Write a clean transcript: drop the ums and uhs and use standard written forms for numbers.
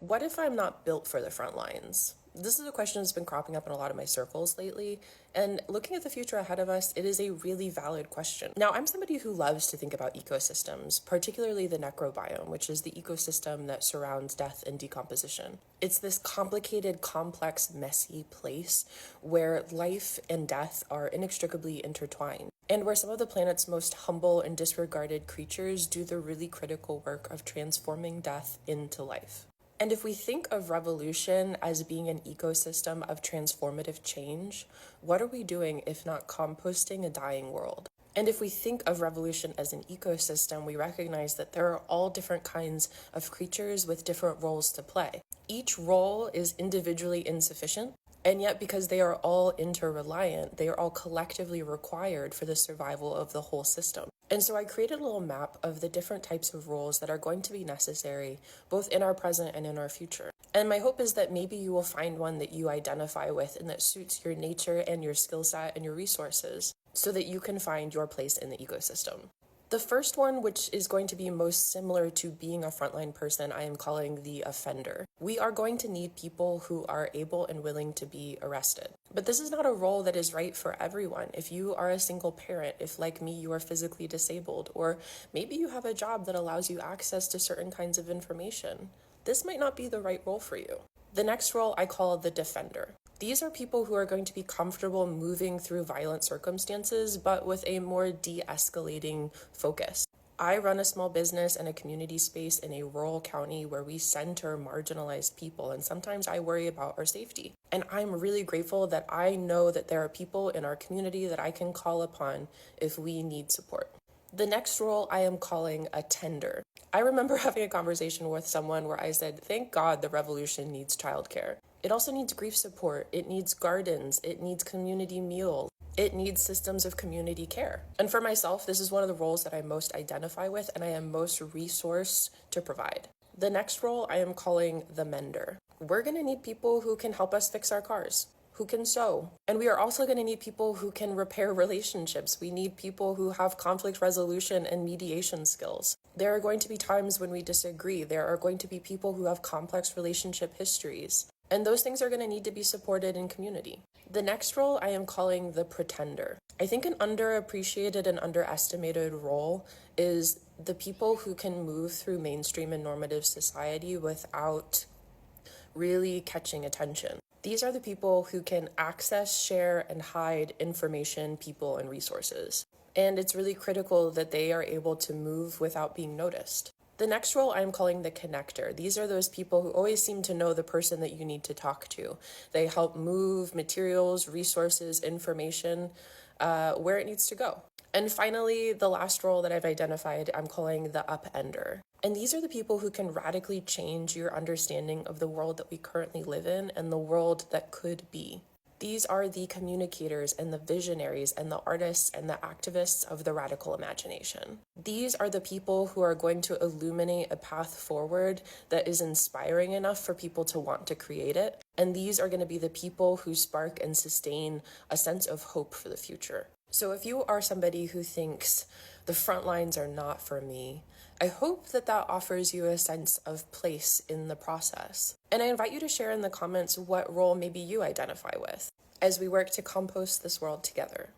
What if I'm not built for the front lines? This is a question that's been cropping up in a lot of my circles lately, and looking at the future ahead of us, it is a really valid question. Now, I'm somebody who loves to think about ecosystems, particularly the necrobiome, which is the ecosystem that surrounds death and decomposition. It's this complicated, complex, messy place where life and death are inextricably intertwined, and where some of the planet's most humble and disregarded creatures do the really critical work of transforming death into life. And if we think of revolution as being an ecosystem of transformative change, what are we doing if not composting a dying world? And if we think of revolution as an ecosystem, we recognize that there are all different kinds of creatures with different roles to play. Each role is individually insufficient, and yet because they are all interreliant, they are all collectively required for the survival of the whole system. And so I created a little map of the different types of roles that are going to be necessary, both in our present and in our future. And my hope is that maybe you will find one that you identify with and that suits your nature and your skill set and your resources, so that you can find your place in the ecosystem. The first one, which is going to be most similar to being a frontline person, I am calling the offender. We are going to need people who are able and willing to be arrested. But this is not a role that is right for everyone. If you are a single parent, if like me, you are physically disabled, or maybe you have a job that allows you access to certain kinds of information, this might not be the right role for you. The next role I call the defender. These are people who are going to be comfortable moving through violent circumstances, but with a more de-escalating focus. I run a small business and a community space in a rural county where we center marginalized people, and sometimes I worry about our safety. And I'm really grateful that I know that there are people in our community that I can call upon if we need support. The next role I am calling a tender. I remember having a conversation with someone where I said, thank God the revolution needs childcare. It also needs grief support, it needs gardens, it needs community meals, it needs systems of community care. And for myself, this is one of the roles that I most identify with and I am most resourced to provide. The next role I am calling the mender. We're going to need people who can help us fix our cars, who can sew. And we are also going to need people who can repair relationships. We need people who have conflict resolution and mediation skills. There are going to be times when we disagree. There are going to be people who have complex relationship histories. And those things are going to need to be supported in community. The next role I am calling the pretender. I think an underappreciated and underestimated role is the people who can move through mainstream and normative society without really catching attention. These are the people who can access, share, and hide information, people, and resources. And it's really critical that they are able to move without being noticed. The next role I'm calling the connector. These are those people who always seem to know the person that you need to talk to. They help move materials, resources, information where it needs to go. And finally, the last role that I've identified, I'm calling the upender. And these are the people who can radically change your understanding of the world that we currently live in and the world that could be. These are the communicators and the visionaries and the artists and the activists of the radical imagination. These are the people who are going to illuminate a path forward that is inspiring enough for people to want to create it. And these are going to be the people who spark and sustain a sense of hope for the future. So if you are somebody who thinks the front lines are not for me, I hope that that offers you a sense of place in the process. And I invite you to share in the comments what role maybe you identify with as we work to compost this world together.